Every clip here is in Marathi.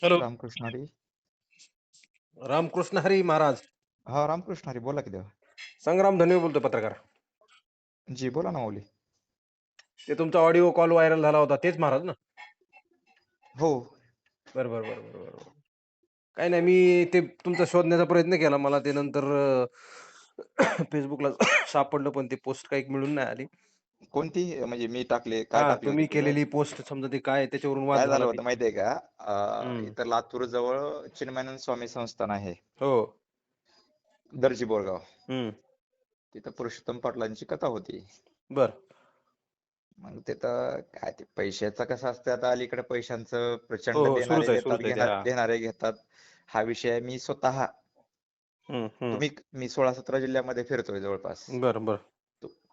हॅलो. रामकृष्ण हरी. रामकृष्ण हरी महाराज. हा, रामकृष्ण हरी. बोला की देवा. संग्राम धनवे बोलतो, पत्रकार. जी बोला ना माऊली. ते तुमचा ऑडिओ कॉल व्हायरल झाला होता, तेच महाराज ना? हो. बरं बरं बरं बरं बरं. काही नाही, मी ते तुमचा शोधण्याचा प्रयत्न केला. मला ते नंतर फेसबुकला सापडलं, पण ती पोस्ट काही मिळून नाही आली. कोणती म्हणजे मी टाकले, काय हां, टाकले होते तुम्ही तिथं? केलेली पोस्ट समजा ती काय त्याच्यावरून वाद काय झालं झाला ते. होतं माहितीये का? हं. इथं लातूर जवळ चिन्मयानंद स्वामी संस्थान आहे, हो. दर्जी बोरगाव. हं. तिथं पुरुषोत्तम पाटलांची कथा होती. बरं. मग तिथं काय ते पैशाचं कसं असतं, आता अलीकडे पैशांचं हो, प्रचंड हो. देणारे देतात, सुरूच आहे ते. हां. घेणारे घेतात. हा विषय आहे. मी स्वतः हं, हं. मी 16-17 जिल्ह्यामध्ये फिरतोय जवळपास. बरं, बरं.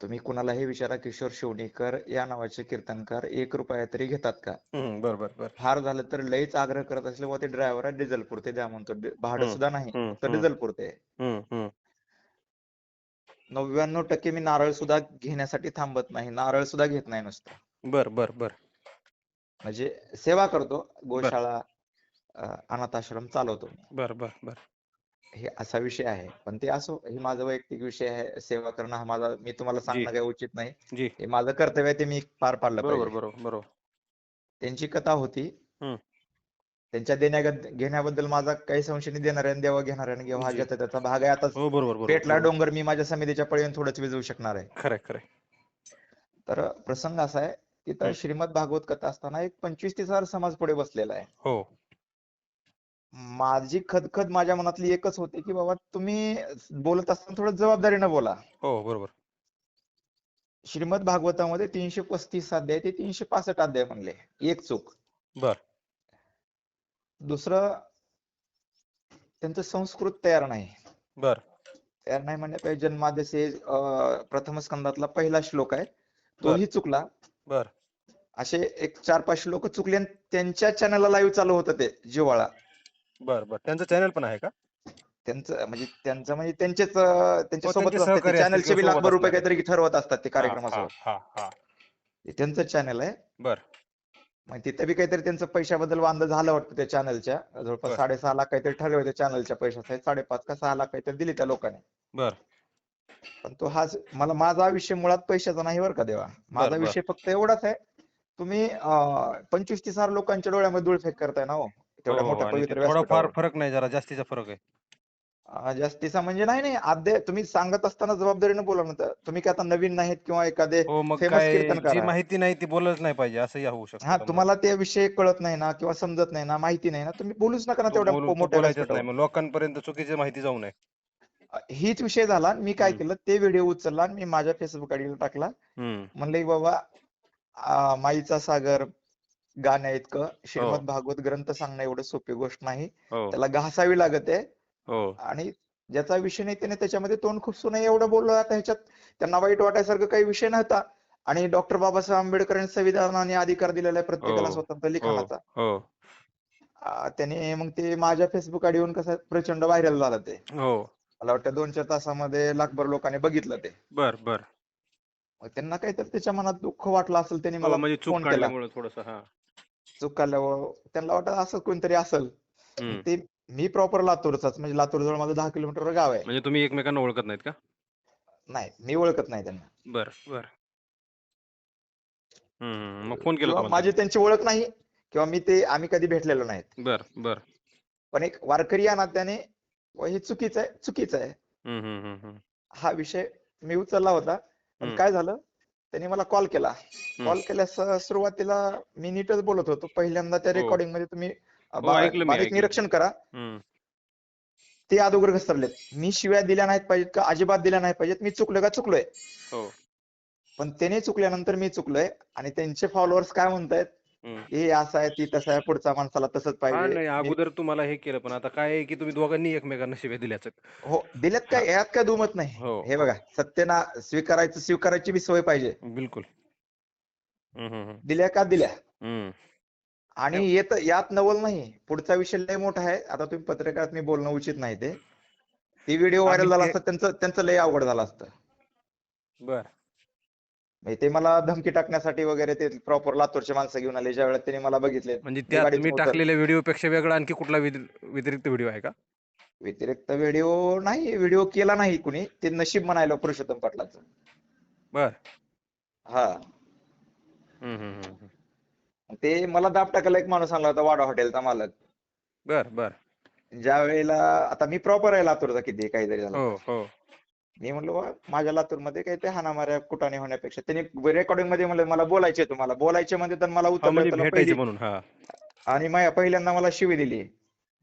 तुम्ही कुणालाही विचारा, किशोर शिवणेकर या नावाचे कीर्तनकार 1 रुपया तरी घेतात का? हं. बरं, बरं, बरं. फार झालं तर लयच आग्रह करत असले ते ड्रायव्हर डिझेल पुरते द्या म्हणतो. भाडं हं, सुद्धा नाही, हं, फक्त हं, डिझेल पुरते. हं, हं. 99% मी नारळ सुद्धा घेण्यासाठी थांबत नाही, नारळ सुद्धा घेत नाही नुसतं. बरं, बरं, बरं. म्हणजे सेवा करतो, बरं. गोशाळा, अनाथ आश्रम चालवतो मी. बरं, बरं, बरं. हे असा विषय आहे. पण ते असो, हे माझा वैयक्तिक विषय आहे. सेवा करणं हा माझा, मी तुम्हाला जी, सांगणं काही उचित नाही. जी. हे माझं कर्तव्य आहे, ते मी पार पाडलं बरोबर, पाहिजे. बरोबर, बरोबर. त्यांची कथा होती. हं. त्यांच्या घेण्याबद्दल माझा काही संशय नाही. देणाऱ्याने द्यावा, घेणाऱ्याने घ्यावा, हा जी. ज्याचा त्याचा भाग आहे. आता हो, बरोबर, बरोबर, पेटला बरोबर. डोंगर, मी माझ्या समितीच्या पळीने थोडंच विझवू शकणार आहे. खरंय, खरंय. तर प्रसंग असा आहे, तिथं हं. श्रीमद भागवत कथा असताना एक 25-30 हजार समाज पुढे बसलेला आहे. हो. माझी खदखद माझ्या मनातली एकच होती, की बाबा तुम्ही बोलत असताना थोडं जबाबदारीनं बोला. हो, बरोबर. श्रीमद भागवतामध्ये 335 अध्याय ते 365 अध्याय म्हणले. एक चूक. बरं. दुसरं, त्यांचं संस्कृत तयार नाही. बरं. तयार नाही म्हणण्यापेक्षा जन्माद्यसे प्रथम स्कंदातला पहिला श्लोक आहे, बरं. तोही चुकला. बरं. असे एक 4-5 श्लोक चुकले आणि त्यांच्या चॅनलला लाईव्ह चालू होतं ते जिव्हाळा. बरं, बरं. त्यांचं चॅनल पण आहे का? त्यांचं म्हणजे त्यांचेच, त्यांच्या हो, त्यांचे सोबतच असते ते. सहकारी असतील चॅनलचे किंवा बी सोबत लाखभर रुपये असणारे. काहीतरी ठरवत असतात ते हां, हां, कार्यक्रमासोबत. हां, हां. ते त्यांचं चॅनल आहे. बरं, मग तिथे बी काहीतरी त्यांचं पैशाबद्दल वांद झालं वाटतं त्या चॅनलच्या. जवळपास बरं, 6.5 लाख काहीतरी ठरले होते चॅनलच्या पैशाचे. 5.5 का 6 लाख काहीतरी दिले त्या लोकांनी. बरं, पण तो हाच माझा विषय मुळात पैशाचा नाही बरं का देवा. माझा बरं, बरं. विषय फक्त एवढाच आहे, तुम्ही 25-30 हजार लोकांच्या डोळ्यामध्ये धूळफेक करताय ना हो, हो, तेवढ्या हो. मोठ्या आणि ते पवित्र थोडाफार व्यासपीठावर. फरक नाही, जरा जास्तीचा फरक आहे. जास्तीचा म्हणजे नाही नाही, अध्याय तुम्ही सांगत असताना जबाबदारीने बोला ना. तुम्ही काय आता नवीन नाहीत किंवा एखादे हो, मग फेमस काय कीर्तनकार जी आहात. माहिती नाही ती बोललंच नाही पाहिजे, असंही होऊ शकतं हा, समजा. तुम्हाला ते विषय कळत नाही ना किंवा समजत नाही ना, माहिती नाही ना, तुम्ही बोलूच नका ना तेवढ्या तो मोठ्या बोलायचंच व्यासपीठावर. नाही. मग लोकांपर्यंत चुकीची माहिती जाऊ नये. हीच विषय झाला. मी काय हं, केलं, ते व्हिडिओ उचलला आणि मी माझ्या फेसबुक आयडीला टाकला. हं. म्हणलं की बाबा, माईचा सागर गाण्या इतकं हो, श्रीमद भागवत ग्रंथ सांगणं एवढं सोपी गोष्ट नाही. हो, त्याला घासावी लागत आहे. हो, आणि ज्याचा विषय नाही त्याने त्याच्यामध्ये तोंड खुपसू नये एवढं बोललो. आता ह्याच्यात त्यांना वाईट वाटायसारखं काही विषय नव्हता. आणि डॉक्टर बाबासाहेब आंबेडकरांनी संविधानाने अधिकार दिलेला आहे प्रत्येकाला हो, स्वतंत्र हो, लिखाणाचा. हो, त्याने मग ते माझ्या फेसबुक आयडीवरून कसं प्रचंड व्हायरल झालं ते. हो. मला वाटतं 2-4 तासामध्ये लाखभर लोकांनी बघितलं ते. बरं, बरं. मग त्यांना काहीतरी त्याच्या मनात दुःख वाटलं असेल, त्यांनी हो, मला म्हणजे चूक फोन केला. काढल्यामुळं थोडंसं. हां. चूक काढल्यावर त्यांना वाटत असं कोणतरी असेल. हं. ते मी प्रॉपर लातूरचाच, म्हणजे लातूर जवळ माझं 10 किलोमीटरवर गाव आहे. म्हणजे तुम्ही एकमेकांना ओळखत नाहीत का? नाही, मी ओळखत नाही त्यांना. बरं, बरं. हं, हं. मग फोन केला किंवा तुम्हाला माझी त्यांनी? त्यांची ओळख नाही, किंवा आम्ही कधी भेटलेलो नाहीत. बरं, बरं. पण एक वारकरी या नात्याने हे चुकीचं आहे, चुकीचं आहे. हं, हं, हं, हं. हा विषय मी उचलला होता. पण हं, काय झालं, त्यांनी मला कॉल केला. हं. कॉल केल्यास सुरुवातीला मी नीटच बोलत होतो. पहिल्यांदा त्या हो. रेकॉर्डिंग मध्ये तुम्ही हो, ऐकलं मी, बारीक ऐकलं. निरीक्षण करा. हं. ते अगोदर घसरलेत. मी शिव्या दिल्या नाहीत पाहिजेत का, अजिबात दिल्या नाही पाहिजेत. मी चुकलोय का, चुकलोय. हो. पण त्याने चुकल्यानंतर मी चुकलोय. आणि त्यांचे फॉलोअर्स काय म्हणतायत, हं. हे असं आहे, ती तसं आहे, पुढच्या माणसाला तसंच हां, पाहिजे. नाही मी अगोदर तुम्हाला हे केलं, पण आता काय आहे, की तुम्ही दोघांनी एकमेकांना शिव्या दिल्याच आहेत. हो, दिलेत काय, हां. यात काय दुमत नाही. हो, हे हो. बघा, सत्य ना स्वीकारायची बी सवय पाहिजे. बिलकुल. हं, हं, हं. दिल्या का दिल्या. हं. आणि नाही. यात नवल नाही. पुढचा विषय लय मोठा आहे. आता तुम्ही पत्रकारात मी बोलणं उचित नाही ते. ती व्हिडिओ आम्ही व्हायरल झाला ते असता, त्यांचं लय अवघड झालं असतं. बरं. म्हणजे ते मला धमकी टाकण्यासाठी वगैरे ते प्रॉपर लातूरचे माणसं घेऊन आले. ज्यावेळेस त्यांनी मला बघितले, म्हणजे मी त्या तुम्ही गाडीतून उतरलो. टाकलेल्या व्हिडिओपेक्षा वेगळा आणखी कुठला व्यतिरिक्त व्हिडिओ आहे का? व्यतिरिक्त व्हिडिओ नाही, व्हिडिओ केला नाही कुणी. ते नशीब म्हणायला पुरुषोत्तम पाटलाचं. बर. हा. हम्म. ते मला दाब टाकायला एक माणूस आणला होता, वाडा हॉटेलचा मालक. बर. ज्या वेळेला आता मी प्रॉपर आहे लातूरचा, किती काहीतरी झालं. हो. मी म्हणलो "वा, माझ्या लातूरमध्ये काही ते हाणामाऱ्या कुटाणे होण्यापेक्षा त्यांनी रेकॉर्डिंग मध्ये म्हणलं मला बोलायचे, तुम्हाला बोलायचे म्हणजे तर मला हा, उतरलं म्हणजे त्याला भेटायचे पहिली. म्हणून. हा. आणि पहिल्यांदा मला शिवी दिली,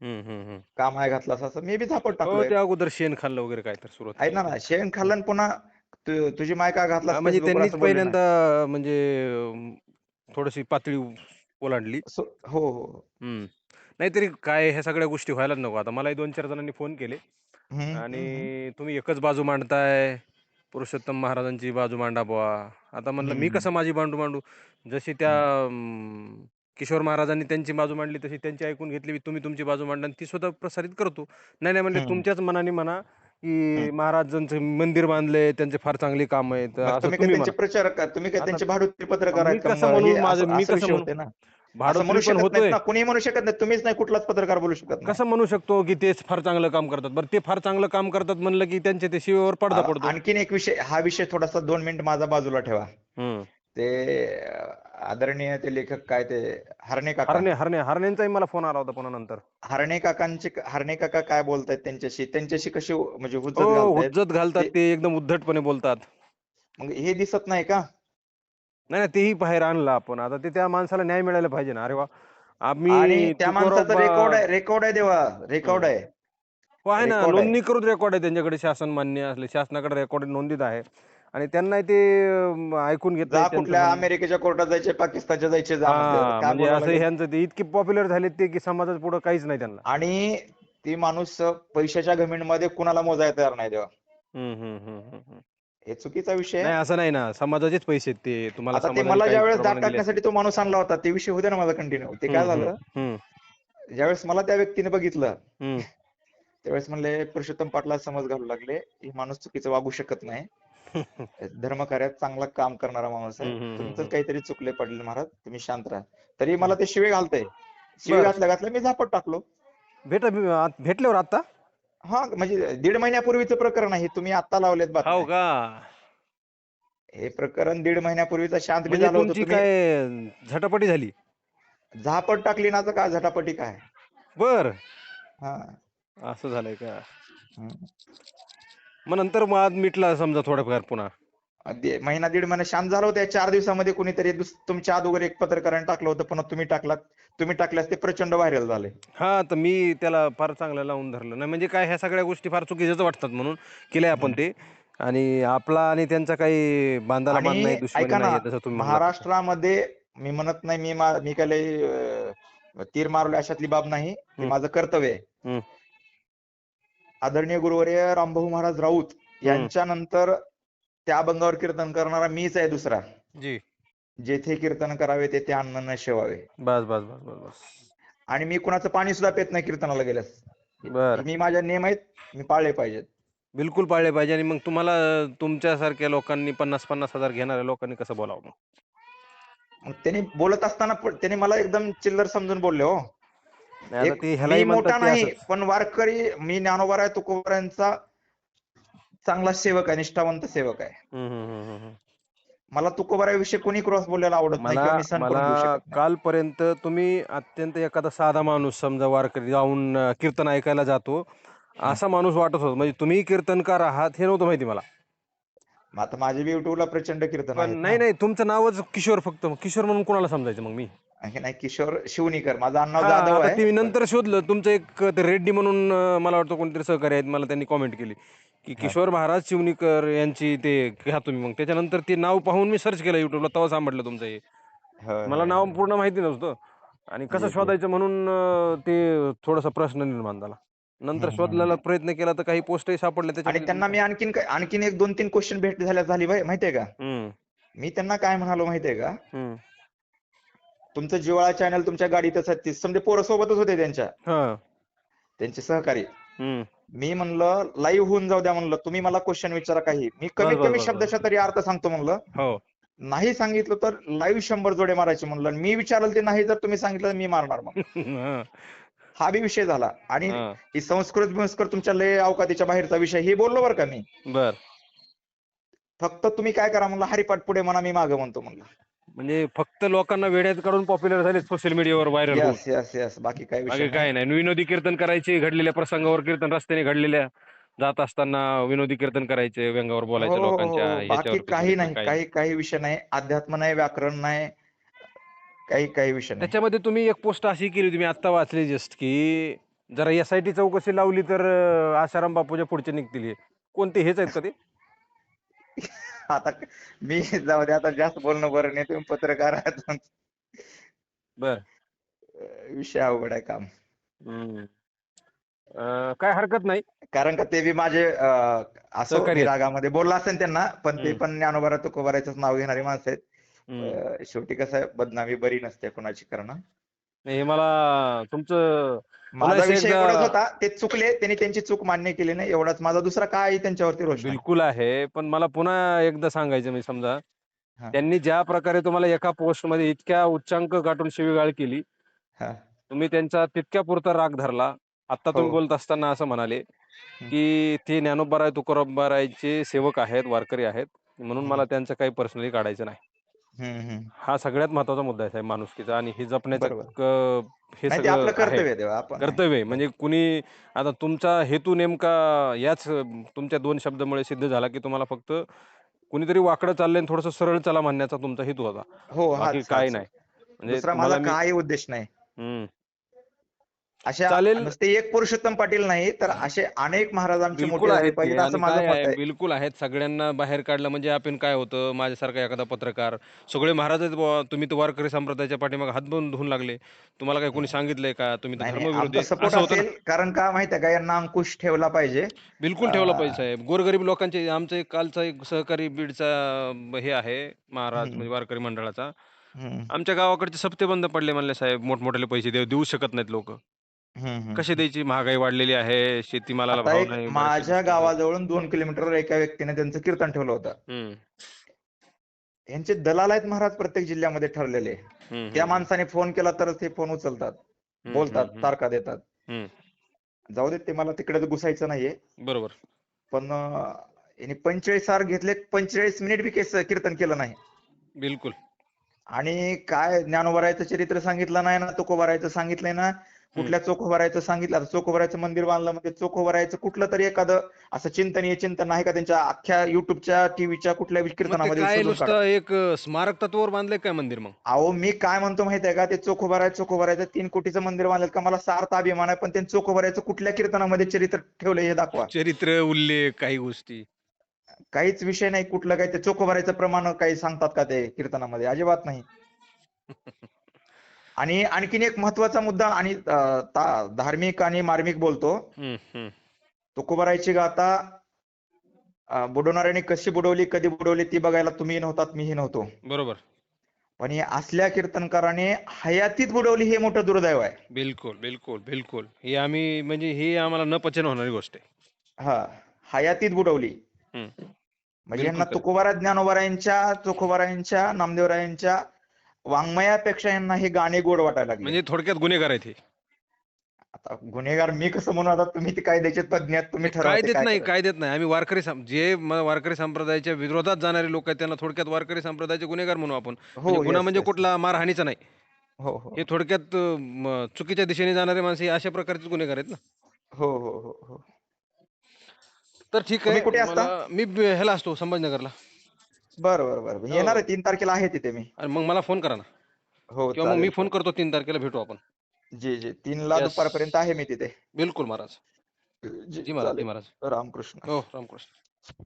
हम्म. कामाय घातलास असं. मी बी झापड हो, टाकलोय. त्या अगोदर शेण खाल्लं वगैरे काय तर आहे सुरुवातीला ना होतं. ना, शेण खाल्लं आणि पुन्हा तुझी माय का घातलास म्हणजे फेसबुकवर त्यांनीच असं बोलले ना. पहिल्यांदा म्हणजे थोडीशी पातळी ओलांडली. हो. हम्म. नाहीतरी काय ह्या सगळ्या गोष्टी व्हायलाच नको. आता मलाही 2-4 जणांनी फोन केले हम्म. आणि तुम्ही एकच बाजू मांडताय, पुरुषोत्तम महाराजांची बाजू मांडा बुवा. आता म्हणलं मी हम्म. कसं माझी मांडू? जशी त्या हम्म. किशोर महाराजांनी त्यांची बाजू मांडली तशी त्यांची ऐकून घेतली, तुम्ही तुमची बाजू मांडा आणि ती स्वतः प्रसारित करतो. नाही म्हणले हम्म. तुमच्याच मनाने म्हणा हम्म. की महाराजांचं मंदिर बांधले, त्यांचे फार चांगली काम आहेत, मग असं तुम्ही काय तुम्ही त्यांचे म्हणा. प्रचारक का? तुम्ही काय आता त्यांचे भाडुती पत्रकार आहेत मी का? कसं म्हणू, हे असं मी असा कसं विषय म्हणू? होते ना. असं भाडोत्री म्हणू पण शकत नाहीत होतोय. ना, कुणीही म्हणू शकत नाही. तुम्हीच नाही, कुठलाच पत्रकार बोलू शकत नाही. कसं म्हणू शकतो की तेच फार चांगलं काम करतात? बरं, ते फार चांगलं काम करतात म्हणलं की त्यांच्या ते शिवेवर पडदा पडतो. आणखीन एक विषय, हा विषय थोडासा 2 मिनिट माझा बाजूला ठेवा. हम्म. ते आदरणीय ते लेखक काय ते हरणे काका. हरण्यांचाही मला फोन आला होता पुन्हा नंतर. हरणे काका काय बोलतायत त्यांच्याशी कशी म्हणजे हुज्जत हो, घालतायत हुज्जत घालतात ते. ते, एकदम उद्धटपणे बोलतात. मग हे दिसत नाही का? नाही, तेही बाहेर आणलं आपण. आता ते त्या माणसाला न्याय मिळायला पाहिजे ना. अरे वा, आणि आम्ही त्या तुकोराव माणसाचं रेकॉर्ड आहे देवा, रेकॉर्ड हम्म. आहे. हो, आहे ना, रेकॉर्ड आहे. नोंदणीकृत रेकॉर्ड आहे त्यांच्याकडे, शासन मान्य असले शासनाकडे रेकॉर्ड नोंदीत आहे आणि त्यांना ते ऐकून घेत नाही जा त्यांचं कुठल्या म्हणणं. अमेरिकेच्या कोर्टात जायचे, पाकिस्तानच्या जायचे, जा म्हणते. आता हा, काय म्हणजे बोलावं असं लागेल. ह्यांचं ते इतके पॉप्युलर झालेत ते की समाजात पुढे काहीच नाही त्यांना. आणि ती माणूस पैशाच्या घमेंडमध्ये कुणाला मोजायला तयार नाही देवा. हम्म. हे चुकीचा विषय आहे. नाही, असं नाही ना, समाजाचेच पैसे आहेत ते, तुम्हाला आता ते समाजाने मला काही ज्यावेळेस दाब प्रमाणे दिले असतील. टाकण्यासाठी तो माणूस आणला होता, ते विषय होते ना माझा कंटिन्यू. ते काय झालं, हम्म. ज्यावेळेस मला त्या व्यक्तीने बघितलं, हम्म. त्यावेळेस म्हणले पुरुषोत्तम पाटला समज घालू लागले, ही माणूस चुकीचं वागू शकत नाही. धर्मकार्यात चांगलं काम करणारा माणूस आहे. तुमचं हम्म. काहीतरी चुकले पाटील महाराज, तुम्ही शांत राहा. तरी मला ते शिवे घालतंय. शिवे बर, घातल्या मी झापट टाकलो. भेटल्यावर आता. हा, म्हणजे 1.5 महिन्यापूर्वीचं प्रकरण आहे. तुम्ही आता लावलेत हो बातम्या. का? हे प्रकरण 1.5 महिन्यापूर्वीचं शांत बी म्हणजे झालं होतं. तुमची तुम्ही काय झटापटी झाली? झापट टाकली ना, तर काय झटापटी काय. बर, हा. असं झालंय का? हम्म. मग नंतर वाद मिटला समजा थोडाफार पुन्हा. महिना 1.5 महिना शांत झालं होतं. 4 दिवसामध्ये कुणीतरी तुमच्या अगोदर एक पत्रकाराने टाकलं होतं, पुन्हा तुम्ही टाकल्यास ते प्रचंड व्हायरल झाले. हा, तर मी त्याला फार चांगलं लावून धरलं नाही. म्हणजे काय, ह्या सगळ्या गोष्टी फार चुकीच्याच वाटतात म्हणून केलंय आपण ते. आणि आपला आणि त्यांचा काही बांधाला बांध आणि नाही, दुश्मनी ऐका ना, नाहीये, जसं तुम्ही म्हणलात तसं. महाराष्ट्रामध्ये मी म्हणत नाही, मी काय लय तीर मारले अशातली बाब नाही. हे हम्म. माझं कर्तव्य आहे. हम्म. आदरणीय गुरुवर्य रामभाऊ महाराज राऊत हम्म. यांच्या नंतर त्या अभंगावर कीर्तन करणारा मीच आहे दुसरा. जी. जेथे कीर्तन करावे तेथे अन्न न शेवावे. बस. आणि मी कुणाचं पाणी सुद्धा पित नाही कीर्तनाला गेल्यास. बर, मी माझ्या नियम आहेत, मी पाळले पाहिजेत. बिलकुल पाळले पाहिजे. आणि मग तुम्हाला तुमच्यासारख्या लोकांनी 50,000 घेणाऱ्या लोकांनी कसं बोलावं मग? मग त्यांनी बोलत असताना त्यांनी मला एकदम चिल्लर समजून बोलले हो. नाही, आता ते मी ह्यालाही म्हणतात मोठा ते नाही, असंच. पण वारकरी, मी ज्ञानोबा तुकोबारायांचा चांगला सेवक आहे, निष्ठावंत सेवक आहे. हम्म. मला तुकोबाराविषयी कोणी क्रॉस बोलायला आवडत नाही, मला किंवा मी सहन मला करून घेऊ शकत नाही. कालपर्यंत तुम्ही अत्यंत एखादा साधा माणूस समजा वारकरी जाऊन कीर्तन ऐकायला जातो, हं. असा माणूस वाटत होता. म्हणजे तुम्ही कीर्तनकार आहात हे नव्हतं माहिती मला. मग आता माझे बी युट्यूबला प्रचंड कीर्तन पण आहेत ना. नाही, तुमचं नावच किशोर, फक्त किशोर म्हणून कोणाला समजायचं मग मी? आणखी नाही, किशोर शिवणीकर माझं आडनाव हा, जाधव आता आहे. ते मी नंतर शोधलं, तुमचं एक ते रेड्डी म्हणून मला वाटतं कोणतरी सहकारी आहेत, मला त्यांनी कॉमेंट केली की हा. किशोर महाराज चिवणीकर यांची ते घ्या तुम्ही. मग त्याच्यानंतर ते नाव पाहून मी सर्च केलं युट्यूबला, तेव्हा सापडलं तुमचं हे. मला नाव होय. पूर्ण माहिती नव्हतं आणि कसं येस. शोधायचं म्हणून ते थोडासा प्रश्न निर्माण झाला. नंतर शोधण्याला प्रयत्न केला तर काही पोस्टही सापडल्या आणि त्याच्यामध्ये त्यांना तुमच्या. मी आणखीन एक 2-3 क्वेश्चन झाली माहितीये का? हम्म. मी त्यांना काय म्हणालो माहितीये का? हम्म. तुमचं जिव्हाळा चॅनल तुमच्या गाडीतच आहे, समजे पोरं सोबतच होते हा. त्यांचे सहकारी. हम्म. मी म्हणलं लाईव्ह होऊन जाऊ द्या म्हणलं, तुम्ही मला क्वेश्चन विचारा काही, मी कमीत कमी बस. शब्दशः तरी अर्थ सांगतो म्हणलं. हो. नाही सांगितलं तर लाईव्ह 100 जोडे मारायचे म्हणलं. आणि मी विचारलं ते नाही, जर तुम्ही सांगितलं तर मी मारणार मग. हा हा बी विषय झाला. आणि हा ही संस्कृत तुमच्या लय अवकातीच्या बाहेरचा विषय हे बोललो बरं का मी. बर. फक्त तुम्ही काय करा म्हणलं, हरिपाठ पुढे म्हणा, मी मागं म्हणतो म्हणलं. म्हणजे फक्त लोकांना वेड्यात काढून पॉप्युलर झाले सोशल मीडियावर व्हायरल होऊन. यस यस यस, बाकी काही विषय बाकी नाही. काय नाही. विनोदी कीर्तन करायचे, घडलेल्या प्रसंगावर कीर्तन, रस्त्याने घडलेल्या जात असताना विनोदी कीर्तन करायचे, व्यंगावर हो बोलायचं हो हो लोकांच्या हो. बाकी ह्याच्यावरती काही बिलकुल नाही, काही नाही. काही काही विषय नाही. अध्यात्म नाही, व्याकरण नाही, काही काही विषय नाही. त्याच्यामध्ये तुम्ही एक पोस्ट अशी केली, तुम्ही आत्ता वाचली जस्ट, की जरा एसआयटी चौकशी लावली तर आशाराम बापूच्या पुढचे निघतील हे. कोणते हेच आहेत का ते? आता मी जाऊ दे, आता जास्त बोलणं बरं नाही. तुम्ही पत्रकार आहात. बर. विषय अवघड आहे काम. हम्म. काय हरकत नाही. कारण का ते बी माझे असो, सहकारी मी आहेत. रागामध्ये बोलला असेल त्यांना, पण ते हम्म, पण ज्ञानोबा तुकोबारायचंच नाव घेणारी माणसं आहेत. हम्म. शेवटी कसं आहे, बदनामी बरी नसते कोणाची करणं. नाही, हे मला तुमचं पुन्हा माझा विषय एकदा एवढाच होता, ते चुकले, त्यांनी त्यांची चूक मान्य केली नाही, एवढाच माझा. दुसरा काही त्यांच्यावरती रोष नाही. बिलकुल आहे, पण मला पुन्हा एकदा सांगायचं मी समजा हा त्यांनी ज्या प्रकारे तुम्हाला एका पोस्ट मध्ये इतक्या उच्चांक गाठून शिवीगाळ केली, हा. तुम्ही त्यांचा तितक्या पुरता राग धरला. आता हो. तुम्ही बोलत असताना असं म्हणाले हम्म, की ते ज्ञानोबाराय तुकोबारायचे सेवक आहेत, वारकरी आहेत, म्हणून हम्म, मला त्यांचं काही पर्सनली काढायचं नाही. हम्म. हा सगळ्यात महत्वाचा मुद्दा आहे साहेब माणुसकीचा, आणि हे जपण्याचं बरोबर. हे नाही, ते आपलं सगळं आहे कर्तव्य आहे तेव्हा, आपण नाही. कर्तव्य आहे. हो. म्हणजे कुणी आता तुमचा हेतू नेमका याच तुमच्या 2 शब्दामुळे सिद्ध झाला, की तुम्हाला फक्त कुणीतरी वाकडं चाललंय आणि थोडंसं सरळ चला म्हणण्याचा तुमचा हेतू होता. हो, बाकी हाच काही हाच. नाही. म्हणजे दुसरा माझा तुम्हाला मी काही उद्देश नाही. हं. अशा चालेल. नुसते एक पुरुषोत्तम पाटील नाही, तर असे अनेक महाराज आमचे बिलकुल मोठे झाले आहेत ते, पाहिजेत, असं आणि माझं काय मत आहे, आहे. बिलकुल आहेत. सगळ्यांना बाहेर काढलं म्हणजे आपण काय होतं, माझ्यासारखा एखादा पत्रकार, सगळे महाराज आहेत बुवा, तुम्ही तर वारकरी संप्रदायाच्या पाठीमागे हात धुवून लागले. तुम्हाला काय कोणी सांगितलंय का? तुम्ही तर नाही नाही, धर्मविरोधी आमचा आहे. सपोर्ट असं होतं ना. असेल. कारण का माहिती आहे का, यांना अंकुश ठेवला पाहिजे. बिलकुल ठेवला पाहिजे साहेब. गोरगरीब लोकांचे आमचं एक कालचा एक सहकारी बीडचा हे आहे महाराज, हम्म, म्हणजे वारकरी मंडळाचा. हम्म, आमच्या गावाकडचे सप्ते बंद पडले म्हणले साहेब, मोठमोठे पैसे देऊ शकत नाहीत लोकं. कसे हम्म. द्यायची? महागाई वाढलेली आहे, शेतीमालाला आता भाव एक नाही, बऱ्याचशा माझ्या गोष्टी आहेत. गावाजवळून 2 किलोमीटरवर एका व्यक्तीने त्यांचं कीर्तन ठेवलं होतं. हं. यांचे दलाल आहेत महाराज, प्रत्येक जिल्ह्यामध्ये ठरलेले. हं, त्या हं, हं. माणसाने फोन केला तरच ते फोन उचलतात, हं, बोलतात, हं, हं. तारखा देतात. हं. जाऊ देत, ते मला तिकडे घुसायचं नाहीये. बरोबर. पण यांनी 45 घेतले, 45 मिनिट बी कीर्तन केलं नाही. बिलकुल. आणि काय ज्ञानोबारायचं चरित्र सांगितलं नाही ना, तुकोबारायचं सांगितलंय ना, हं. कुठल्या चोखोबारायचं सांगितलं. आता चोखोबारायचं मंदिर बांधलं म्हणजे चोखोबारायचं कुठलं तरी एखादं असं चिंतन आहे का त्यांच्या अख्ख्या युट्यूबच्या, टीव्हीच्या कुठल्या मग ते कीर्तनामध्ये काय शोधून काढा. नुसतं एक स्मारक तत्वावर बांधलंय काय मंदिर मग? अहो, मी काय म्हणतो माहिती आहे का, ते चोखोबारायचं 3 कोटीचं मंदिर बांधलं का, मला सार्थ अभिमान आहे. पण ते चोखोबारायचं कुठल्या कीर्तनामध्ये चरित्र ठेवलं हे दाखवा. चरित्र, उल्लेख, काही गोष्टी. काहीच विषय नाही. कुठलं काही ते चोखोबारायचं प्रमाण काही सांगतात का ते कीर्तनामध्ये? अजिबात नाही. आणि आणखीन एक महत्वाचा मुद्दा, आणि धार्मिक आणि मार्मिक बोलतो. हं, हं. तुकोबारायची गाथा बुडवणाऱ्याने कशी बुडवली, कधी बुडवली ती बघायला तुम्ही नव्हतात, मीही नव्हतो. बरोबर. पण हे असल्या कीर्तनकाराने हयातीत बुडवली, हे मोठं दुर्दैव आहे. बिलकुल, बिलकुल, बिलकुल. हे आम्ही म्हणजे ही आम्हाला न पचन होणारी गोष्ट आहे. हा, हयातीत बुडवली. हं. म्हणजे बिलकुल यांना खरं. तुकोबारा, ज्ञानोबारायांच्या, तुकोबारायांच्या, नामदेवरायांच्या वाङ्मयापेक्षा यांना हे गाणे गोड वाटायला लागले. म्हणजे थोडक्यात गुन्हेगार आहेत हे. आता गुन्हेगार मी कसं म्हणू? आता तुम्ही ते कायद्याचे तज्ञ आहेत, तुम्ही नाही, ठरवा काय ते देत काय नाही, करायचं. काय देत नाही. आम्ही वारकरी वारकरी संप्रदायाच्या विरोधात जाणारे लोक आहेत, त्यांना थोडक्यात वारकरी संप्रदायाचे गुन्हेगार म्हणू आपण. म्हणजे हो, गुन्हा येस म्हणजे येस. कुठला मारहाणीचा नाही. हो हो हे थोडक्यात चुकीच्या दिशेने जाणारे माणसं हे अशा प्रकारचे गुन्हेगार आहेत ना. हो हो हो हो. तर ठीक तुम्ही आहे. कुठे असता? ह्याला असतो संभाजीनगरला. बरं बरं बरं, हो. येणार आहे 3 तारखेला आहे तिथे मी. आणि मग मला फोन करा ना, हो, किंवा मग मी चालेल फोन चालेल. करतो, 3 तारखेला भेटू आपण. जी जी, 3ला येस. दुपारपर्यंत आहे मी तिथे. बिलकुल महाराज. जी जी महाराज, जी चालेल. महाराज. रामकृष्ण. हो, रामकृष्ण.